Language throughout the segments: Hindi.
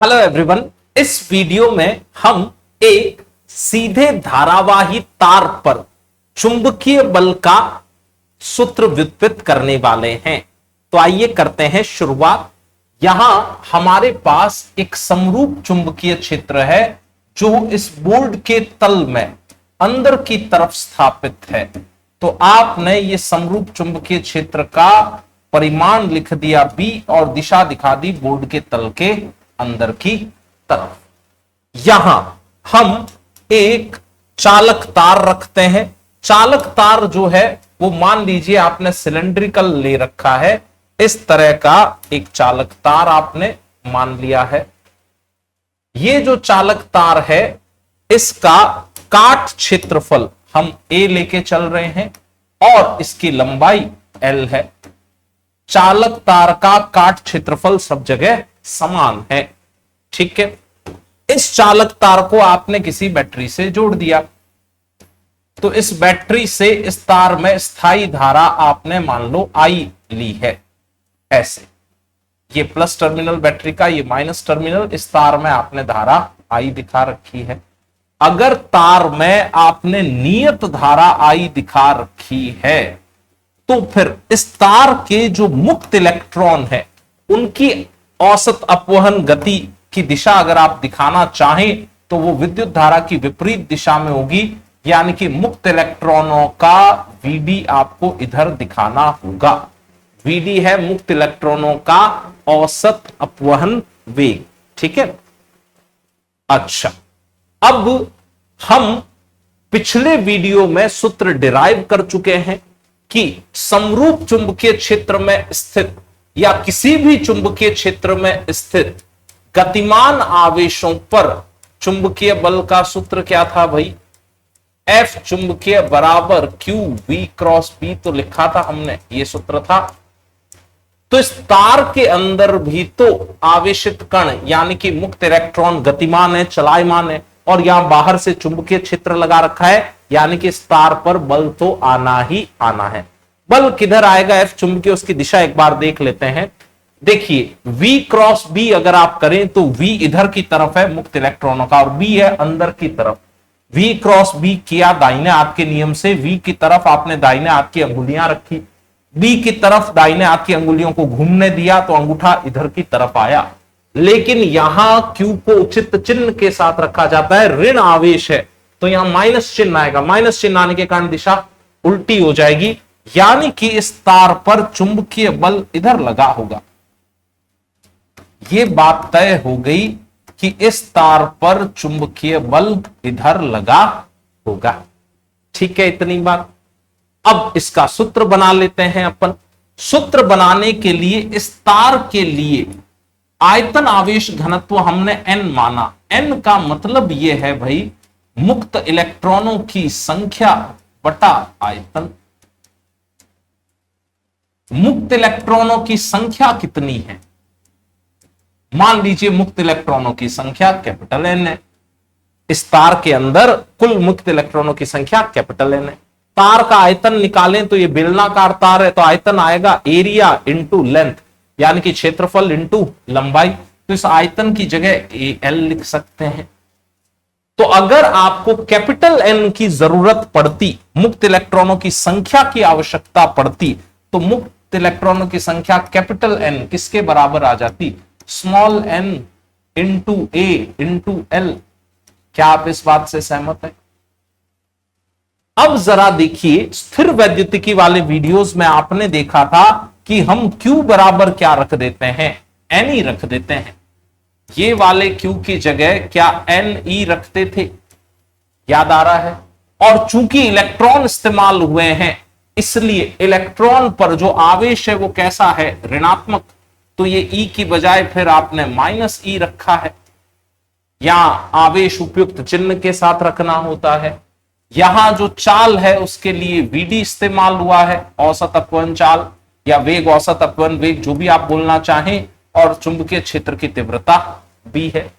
Hello everyone. इस वीडियो में हम एक सीधे धारावाही तार पर चुंबकीय बल का सूत्र व्युत्पत्त करने वाले हैं। तो आइए करते हैं शुरुआत। यहां हमारे पास एक समरूप चुंबकीय क्षेत्र है जो इस बोर्ड के तल में अंदर की तरफ स्थापित है। तो आपने ये समरूप चुंबकीय क्षेत्र का परिमाण लिख दिया B और दिशा दिखा दी बोर्ड के तल के अंदर की तरफ। यहां हम एक चालक तार रखते हैं। चालक तार जो है वो मान लीजिए आपने सिलेंड्रिकल ले रखा है। इस तरह का एक चालक तार आपने मान लिया है। ये जो चालक तार है इसका काट क्षेत्रफल हम A लेके चल रहे हैं और इसकी लंबाई L है। चालक तार का काट क्षेत्रफल सब जगह समान है। ठीक है। इस चालक तार को आपने किसी बैटरी से जोड़ दिया तो इस बैटरी से इस तार में स्थायी धारा आपने मान लो I ली है। ऐसे ये प्लस टर्मिनल बैटरी का, ये माइनस टर्मिनल, इस तार में आपने धारा I दिखा रखी है। अगर तार में आपने नियत धारा I दिखा रखी है तो फिर इस तार के जो मुक्त इलेक्ट्रॉन है उनकी औसत अपवहन गति की दिशा अगर आप दिखाना चाहें तो वो विद्युत धारा की विपरीत दिशा में होगी, यानी कि मुक्त इलेक्ट्रॉनों का Vd आपको इधर दिखाना होगा। Vd है मुक्त इलेक्ट्रॉनों का औसत अपवहन वेग। ठीक है। अच्छा, अब हम पिछले वीडियो में सूत्र डिराइव कर चुके हैं कि समरूप चुंबकीय क्षेत्र में स्थित या किसी भी चुंबकीय क्षेत्र में स्थित गतिमान आवेशों पर चुंबकीय बल का सूत्र क्या था भाई? F चुंबकीय बराबर Q V क्रॉस B। तो लिखा था हमने, ये सूत्र था। तो इस तार के अंदर भी तो आवेशित कण यानी कि मुक्त इलेक्ट्रॉन गतिमान है, चलायमान है, और यहां बाहर से चुंबकीय क्षेत्र लगा रखा है, यानी कि इस तार पर बल तो आना ही आना है। बल किधर आएगा F चुंबकीय, उसकी दिशा एक बार देख लेते हैं। देखिए V क्रॉस B अगर आप करें तो V इधर की तरफ है मुक्त इलेक्ट्रॉनों का और B है अंदर की तरफ। V क्रॉस B किया दाहिने हाथ के नियम से, V की तरफ आपने दाहिने हाथ की अंगुलियां रखी, B की तरफ दाहिने हाथ की अंगुलियों को घूमने दिया तो अंगूठा इधर की तरफ आया। लेकिन यहां Q को उचित चिन्ह के साथ रखा जाता है, ऋण आवेश है तो यहां माइनस चिन्ह आएगा। माइनस चिन्ह आने के कारण दिशा उल्टी हो जाएगी, यानी कि इस तार पर चुंबकीय बल इधर लगा होगा। यह बात तय हो गई कि इस तार पर चुंबकीय बल इधर लगा होगा। ठीक है, इतनी बात। अब इसका सूत्र बना लेते हैं अपन। सूत्र बनाने के लिए इस तार के लिए आयतन आवेश घनत्व हमने n माना। n का मतलब यह है भाई मुक्त इलेक्ट्रॉनों की संख्या बटा आयतन। मुक्त इलेक्ट्रॉनों की संख्या कितनी है? मान लीजिए मुक्त इलेक्ट्रॉनों की संख्या कैपिटल N है। इस तार के अंदर कुल मुक्त इलेक्ट्रॉनों की संख्या कैपिटल N है। तार का आयतन निकालें तो ये बेलनाकार तार है तो आयतन आएगा एरिया इंटू लेंथ, यानी कि क्षेत्रफल इंटू लंबाई। तो इस आयतन की जगह L लिख सकते हैं। तो अगर आपको कैपिटल N की जरूरत पड़ती, मुक्त इलेक्ट्रॉनों की संख्या की आवश्यकता पड़ती, तो मुक्त इलेक्ट्रॉनों की संख्या कैपिटल N किसके बराबर आ जाती? Small n into A into L। क्या आप इस बात से सहमत हैं? अब जरा देखिए, स्थिर वैद्युतिकी वाले वीडियोस में आपने देखा था कि हम Q बराबर क्या रख देते हैं? N ही रख देते हैं। ये वाले Q की जगह क्या Ne रखते थे? याद आ रहा है? और चूंकि इलेक्ट्रॉन इस्तेमाल हुए हैं इसलिए इलेक्ट्रॉन पर जो आवेश है वो कैसा है? ऋणात्मक। तो ये E की बजाय फिर आपने माइनस E रखा है। यहां आवेश उपयुक्त चिन्ह के साथ रखना होता है। यहां जो चाल है उसके लिए Vd इस्तेमाल हुआ है, औसत अपवहन चाल या वेग, औसत अपवहन वेग, जो भी आप बोलना चाहें, और चुंबकीय क्षेत्र की तीव्रता B है।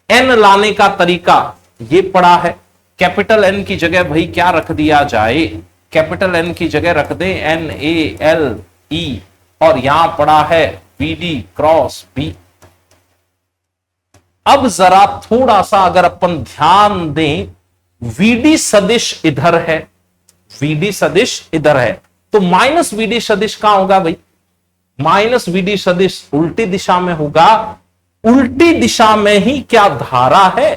N लाने का तरीका ये पड़ा है। कैपिटल N की जगह भाई क्या रख दिया जाए? कैपिटल N की जगह रख दे NaLe, और यहां पड़ा है Vd क्रॉस B। अब जरा थोड़ा सा अगर अपन ध्यान दें, VD सदिश इधर है, VD सदिश इधर है, तो माइनस VD सदिश कहां होगा भाई? माइनस VD सदिश उल्टी दिशा में होगा। उल्टी दिशा में ही क्या धारा है?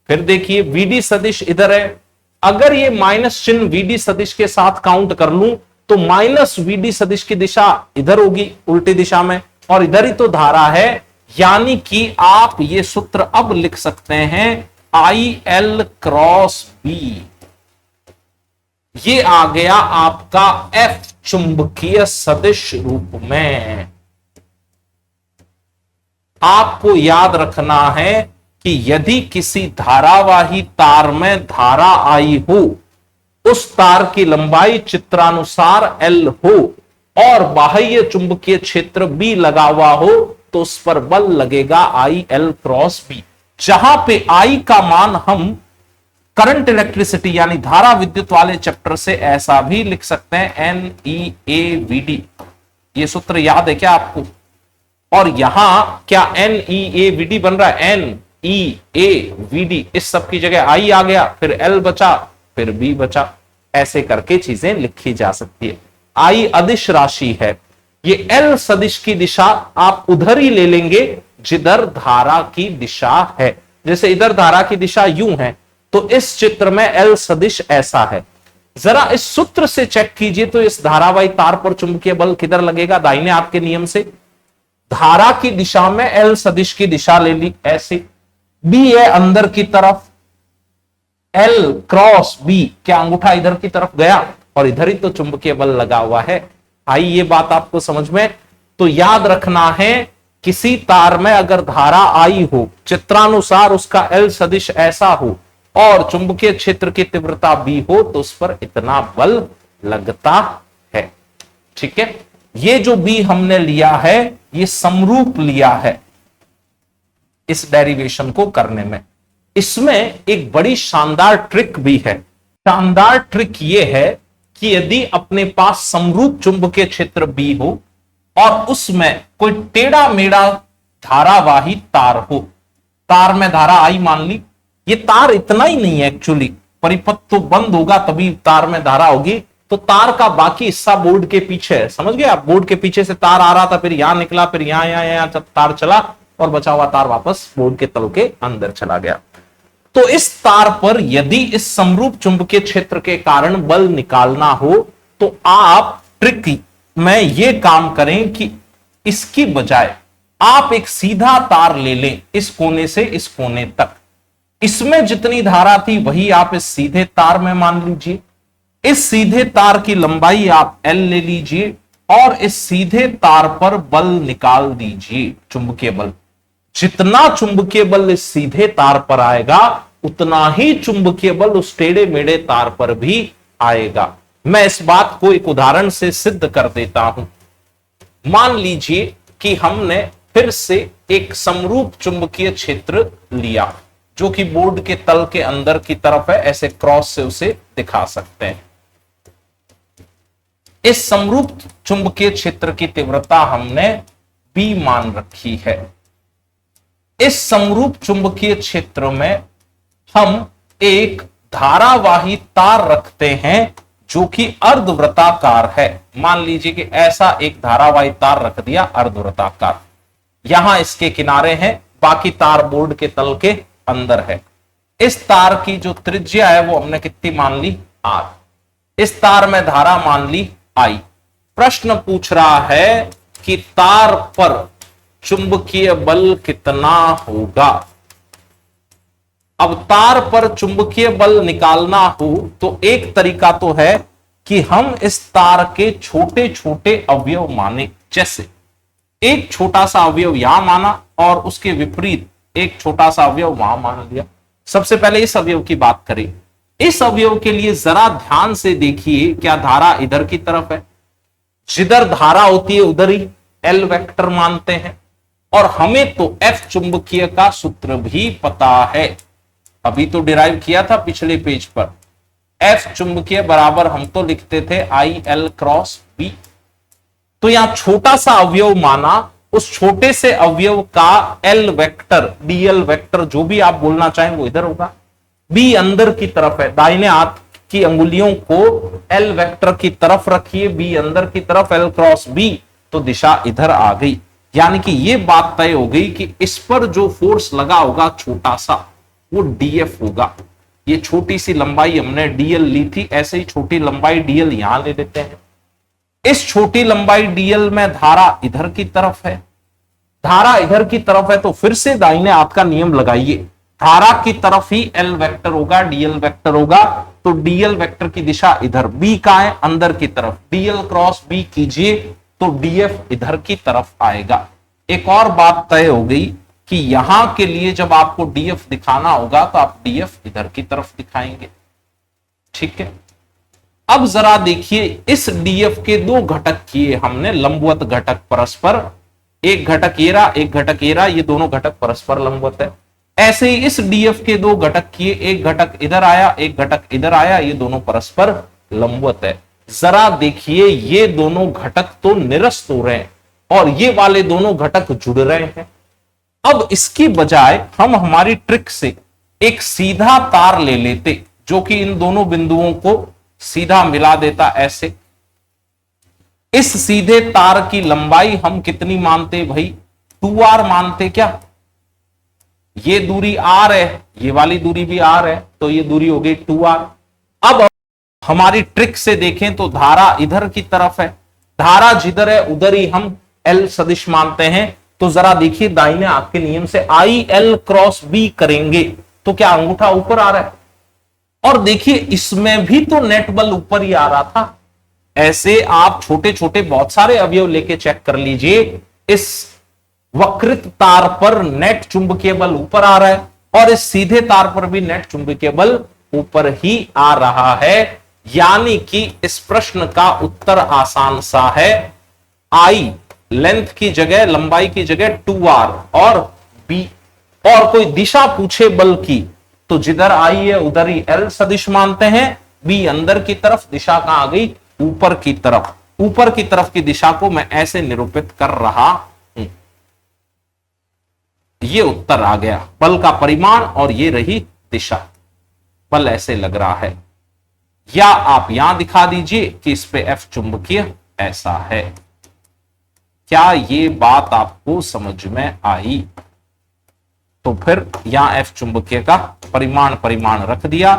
फिर देखिए VD सदिश इधर है, अगर ये माइनस चिन्ह VD सदिश के साथ काउंट कर लूं तो माइनस VD सदिश की दिशा इधर होगी, उल्टी दिशा में, और इधर ही तो धारा है। यानी कि आप ये सूत्र अब लिख सकते हैं IL क्रॉस B। ये आ गया आपका F चुंबकीय सदिश रूप में। आपको याद रखना है कि यदि किसी धारावाही तार में धारा आई हो, उस तार की लंबाई चित्रानुसार L हो और बाह्य चुंबकीय क्षेत्र B लगा हुआ हो, तो उस पर बल लगेगा IL क्रॉस B। जहां पे I का मान हम करंट इलेक्ट्रिसिटी यानी धारा विद्युत वाले चैप्टर से ऐसा भी लिख सकते हैं NEAVD। ये सूत्र याद है क्या आपको? और यहां क्या NEAVD बन रहा है? NEAVD, इस सब की जगह I आ गया, फिर L बचा, फिर B बचा। ऐसे करके चीजें लिखी जा सकती है। I अदिश राशि है, ये L सदिश की दिशा आप उधर ही ले लेंगे जिधर धारा की दिशा है। जैसे इधर धारा की दिशा यूं है, तो इस चित्र में L सदिश ऐसा है। जरा इस सूत्र से चेक कीजिए तो इस धारावाही तार पर चुंबकीय बल किधर लगेगा? दाहिने हाथ के नियम से धारा की दिशा में L सदिश की दिशा ले ली, ऐसे B है अंदर की तरफ, L क्रॉस B, क्या अंगूठा इधर की तरफ गया और इधर ही तो चुंबकीय बल लगा हुआ है। आई ये बात आपको समझ में? तो याद रखना है, किसी तार में अगर धारा आई हो, चित्रानुसार उसका L सदिश ऐसा हो और चुंबकीय क्षेत्र की तीव्रता B हो, तो उस पर इतना बल लगता है। ठीक है, ये जो B हमने लिया है ये समरूप लिया है इस डेरिवेशन को करने में। इसमें एक बड़ी शानदार ट्रिक भी है। शानदार ट्रिक ये है कि यदि अपने पास समरूप चुंबकीय क्षेत्र B हो और उसमें कोई टेढ़ा मेढ़ा धारावाही तार हो, तार में धारा I मान ली, ये तार इतना ही नहीं है एक्चुअली, परिपथ तो बंद होगा तभी तार में धारा होगी, तो तार का बाकी हिस्सा बोर्ड के पीछे है। समझ गए आप? बोर्ड के पीछे से तार आ रहा था, फिर यहां निकला, फिर यहां तार चला और बचा हुआ तार वापस बोर्ड के तल के अंदर चला गया। तो इस तार पर यदि इस समरूप चुंबकीय क्षेत्र के कारण बल निकालना हो, तो आप ट्रिक में यह काम करें कि इसकी बजाय आप एक सीधा तार ले लें इस कोने से इस कोने तक। इसमें जितनी धारा थी वही आप इस सीधे तार में मान लीजिए। इस सीधे तार की लंबाई आप L ले लीजिए और इस सीधे तार पर बल निकाल दीजिए, चुंबकीय बल। जितना चुंबकीय बल इस सीधे तार पर आएगा उतना ही चुंबकीय बल उस टेढ़े मेढ़े तार पर भी आएगा। मैं इस बात को एक उदाहरण से सिद्ध कर देता हूं। मान लीजिए कि हमने फिर से एक समरूप चुंबकीय क्षेत्र लिया जो कि बोर्ड के तल के अंदर की तरफ है, ऐसे क्रॉस से उसे दिखा सकते हैं। इस समरूप चुंबकीय क्षेत्र की तीव्रता हमने B मान रखी है। इस समरूप चुंबकीय क्षेत्र में हम एक धारावाही तार रखते हैं जो कि अर्धवृत्ताकार है। मान लीजिए कि ऐसा एक धारावाही तार रख दिया अर्धवृत्ताकार, यहां इसके किनारे हैं, बाकी तार बोर्ड के तल के अंदर है। इस तार की जो त्रिज्या है वो हमने कितनी मान ली? R। इस तार में धारा मान ली I। प्रश्न पूछ रहा है कि तार पर चुंबकीय बल कितना होगा। अब तार पर चुंबकीय बल निकालना हो तो एक तरीका तो है कि हम इस तार के छोटे छोटे अवयव माने। जैसे एक छोटा सा अवयव यहां माना और उसके विपरीत एक छोटा सा अवयव वहां मान लिया। सबसे पहले इस अवयव की बात करें। इस अवयव के लिए जरा ध्यान से देखिए, क्या धारा इधर की तरफ है? जिधर धारा होती है उधर ही L वेक्टर मानते हैं और हमें तो F चुंबकीय का सूत्र भी पता है, अभी तो डिराइव किया था पिछले पेज पर। F चुंबकीय बराबर हम तो लिखते थे IL क्रॉस B। तो यहां छोटा सा अवयव माना उस छोटे से अवयव का एल वेक्टर, डीएल वेक्टर, जो भी आप बोलना चाहें वो इधर होगा। बी अंदर की तरफ है, दाहिने हाथ की अंगुलियों को एल वेक्टर की तरफ रखिए, बी अंदर की तरफ, एल क्रॉस बी, तो दिशा इधर आ गई। यानी कि ये बात तय हो गई कि इस पर जो फोर्स लगा होगा छोटा सा, वो डीएफ होगा। ये छोटी सी लंबाई हमने डीएल ली थी, ऐसे ही छोटी लंबाई डीएल यहां ले लेते हैं। इस छोटी लंबाई डीएल में धारा इधर की तरफ है, धारा इधर की तरफ है, तो फिर से दाहिने हाथ का नियम लगाइए, धारा की तरफ ही एल वेक्टर होगा, डीएल वेक्टर होगा, तो डीएल वेक्टर की दिशा इधर, बी का है अंदर की तरफ, डीएल क्रॉस बी कीजिए तो डीएफ इधर की तरफ आएगा। एक और बात तय हो गई कि यहां के लिए जब आपको डीएफ दिखाना होगा तो आप डीएफ इधर की तरफ दिखाएंगे। ठीक है, अब जरा देखिए, इस डीएफ के दो घटक किए हमने लंबवत घटक परस्पर, एक घटक ये रहा, एक घटक ये रहा, ये दोनों घटक परस्पर लंबवत है। ऐसे ही इस डीएफ के दो घटक किए, एक घटक इधर आया, एक घटक इधर आया, ये दोनों परस्पर लंबवत है। जरा देखिए, ये दोनों घटक तो निरस्त हो रहे हैं और ये वाले दोनों घटक जुड़ रहे हैं। अब इसकी बजाय हम हमारी ट्रिक से एक सीधा तार ले लेते जो कि इन दोनों बिंदुओं को सीधा मिला देता। ऐसे इस सीधे तार की लंबाई हम कितनी मानते भाई, 2r मानते क्या? ये दूरी r है, ये वाली दूरी भी r है, तो ये दूरी हो गई 2r। अब हमारी ट्रिक से देखें तो धारा इधर की तरफ है, धारा जिधर है उधर ही हम L सदिश मानते हैं। तो जरा देखिए, दाहिने हाथ के नियम से आई एल क्रॉस बी करेंगे तो क्या अंगूठा ऊपर आ रहा है? और देखिए, इसमें भी तो नेट बल ऊपर ही आ रहा था। ऐसे आप छोटे छोटे बहुत सारे अवयव लेके चेक कर लीजिए, इस वक्रित तार पर नेट चुंबकीय बल ऊपर आ रहा है और इस सीधे तार पर भी नेट चुंबकीय बल ऊपर ही आ रहा है। यानी कि इस प्रश्न का उत्तर आसान सा है, आई लेंथ की जगह, लंबाई की जगह 2r और b, और कोई दिशा पूछे बल की तो जिधर आई है उधर ही L सदिश मानते हैं, b अंदर की तरफ, दिशा कहां आ गई? ऊपर की तरफ। ऊपर की तरफ की दिशा को मैं ऐसे निरूपित कर रहा हूं। ये उत्तर आ गया, बल का परिमाण और ये रही दिशा, बल ऐसे लग रहा है। या आप यहां दिखा दीजिए कि इस पे F चुंबकीय ऐसा है। क्या ये बात आपको समझ में आई? तो फिर यहां F चुंबकीय का परिमाण रख दिया,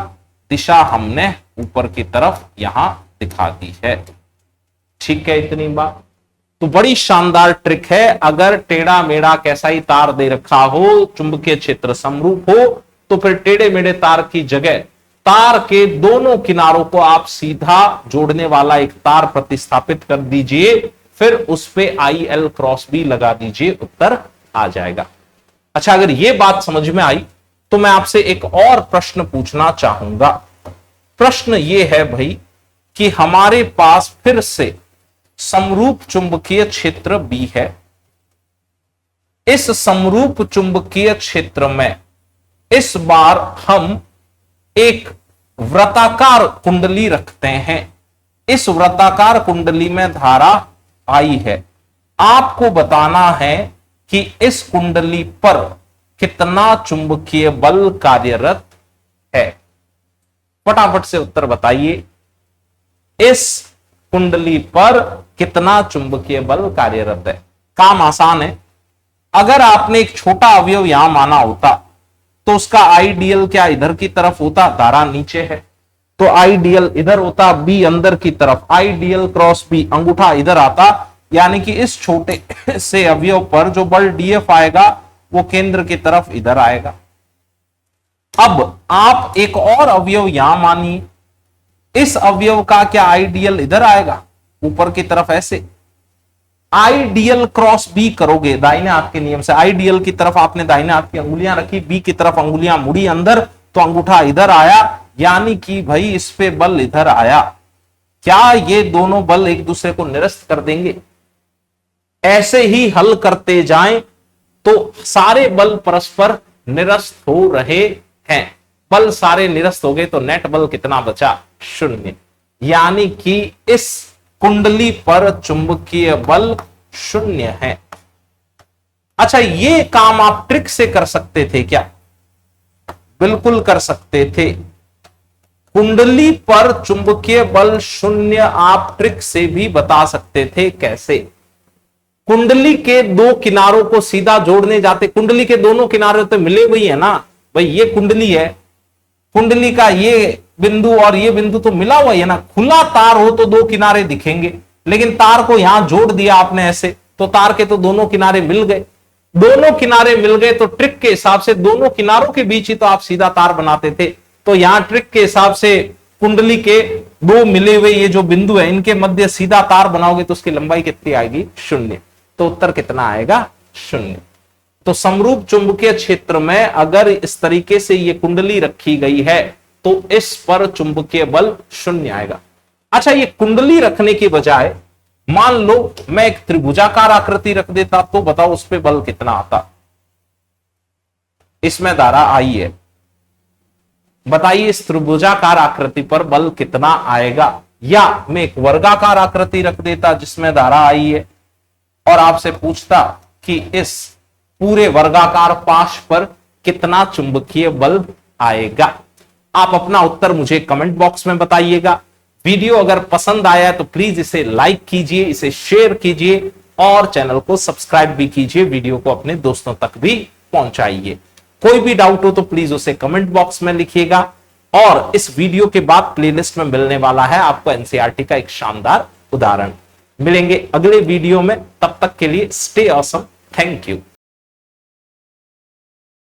दिशा हमने ऊपर की तरफ यहां दिखा दी है। ठीक है, इतनी बात तो बड़ी शानदार ट्रिक है। अगर टेढ़ा मेढ़ा कैसा ही तार दे रखा हो, चुंबकीय क्षेत्र समरूप हो, तो फिर टेढ़े मेढ़े तार की जगह तार के दोनों किनारों को आप सीधा जोड़ने वाला एक तार प्रतिस्थापित कर दीजिए, फिर उस पे आई एल क्रॉस बी लगा दीजिए, उत्तर आ जाएगा। अच्छा, अगर ये बात समझ में आई तो मैं आपसे एक और प्रश्न पूछना चाहूंगा। प्रश्न ये है भाई कि हमारे पास फिर से समरूप चुंबकीय क्षेत्र B है। इस समरूप चुंबकीय क्षेत्र में इस बार हम एक वृत्ताकार कुंडली रखते हैं। इस वृत्ताकार कुंडली में धारा I है। आपको बताना है कि इस कुंडली पर कितना चुंबकीय बल कार्यरत है। फटाफट से उत्तर बताइए, इस कुंडली पर कितना चुंबकीय बल कार्यरत है। काम आसान है। अगर आपने एक छोटा अवयव यहां माना होता तो उसका आईडीएल क्या इधर की तरफ होता? धारा नीचे है तो आईडीएल इधर होता, बी अंदर की तरफ, आईडीएल क्रॉस बी, अंगूठा इधर आता। यानी कि इस छोटे से अवयव पर जो बल डीएफ आएगा वो केंद्र की तरफ इधर आएगा। अब आप एक और अवयव यहां मानिए, इस अवयव का क्या आईडीएल इधर आएगा ऊपर की तरफ, ऐसे आईडीएल क्रॉस बी करोगे दाहिने हाथ के नियम से, आईडीएल की तरफ आपने दाहिने हाथ की अंगुलियां रखी, बी की तरफ अंगुलियां मुड़ी अंदर, तो अंगूठा इधर आया, यानी कि भाई इस पे बल इधर आया। क्या ये दोनों बल एक दूसरे को निरस्त कर देंगे? ऐसे ही हल करते जाएं तो सारे बल परस्पर निरस्त हो रहे हैं। बल सारे निरस्त हो गए तो नेट बल कितना बचा? 0। यानी कि इस कुंडली पर चुंबकीय बल 0 है। अच्छा, ये काम आप ट्रिक से कर सकते थे क्या? बिल्कुल कर सकते थे। कुंडली पर चुंबकीय बल शून्य आप ट्रिक से भी बता सकते थे। कैसे? कुंडली के दो किनारों को सीधा जोड़ने जाते, कुंडली के दोनों किनारे तो मिले हुए है ना भाई, ये कुंडली है, कुंडली का ये बिंदु और ये बिंदु तो मिला हुआ है ना। खुला तार हो तो दो किनारे दिखेंगे, लेकिन तार को यहां जोड़ दिया आपने ऐसे, तो तार के तो दोनों किनारे मिल गए। दोनों किनारे मिल गए तो ट्रिक के हिसाब से दोनों किनारों के बीच ही तो आप सीधा तार बनाते थे। तो यहां ट्रिक के हिसाब से कुंडली के दो मिले हुए ये जो बिंदु है, इनके मध्य सीधा तार बनाओगे तो उसकी लंबाई कितनी आएगी? शून्य। तो उत्तर कितना आएगा? शून्य। तो समरूप चुंबकीय क्षेत्र में अगर इस तरीके से ये कुंडली रखी गई है तो इस पर चुंबकीय बल शून्य आएगा। अच्छा, ये कुंडली रखने की बजाय मान लो मैं एक त्रिभुजाकार आकृति रख देता, तो बताओ उस पर बल कितना आता? इसमें धारा आई है, बताइए इस त्रिभुजाकार आकृति पर बल कितना आएगा? या मैं एक वर्गाकार आकृति रख देता जिसमें धारा आई है और आपसे पूछता कि इस पूरे वर्गाकार पाश पर कितना चुंबकीय बल आएगा? आप अपना उत्तर मुझे कमेंट बॉक्स में बताइएगा। वीडियो अगर पसंद आया है तो प्लीज इसे लाइक कीजिए, इसे शेयर कीजिए और चैनल को सब्सक्राइब भी कीजिए। वीडियो को अपने दोस्तों तक भी पहुंचाइए। कोई भी डाउट हो तो प्लीज उसे कमेंट बॉक्स में लिखिएगा। और इस वीडियो के बाद प्लेलिस्ट में मिलने वाला है आपको एनसीईआरटी का एक शानदार उदाहरण। मिलेंगे अगले वीडियो में, तब तक के लिए स्टे ऑसम। Thank you.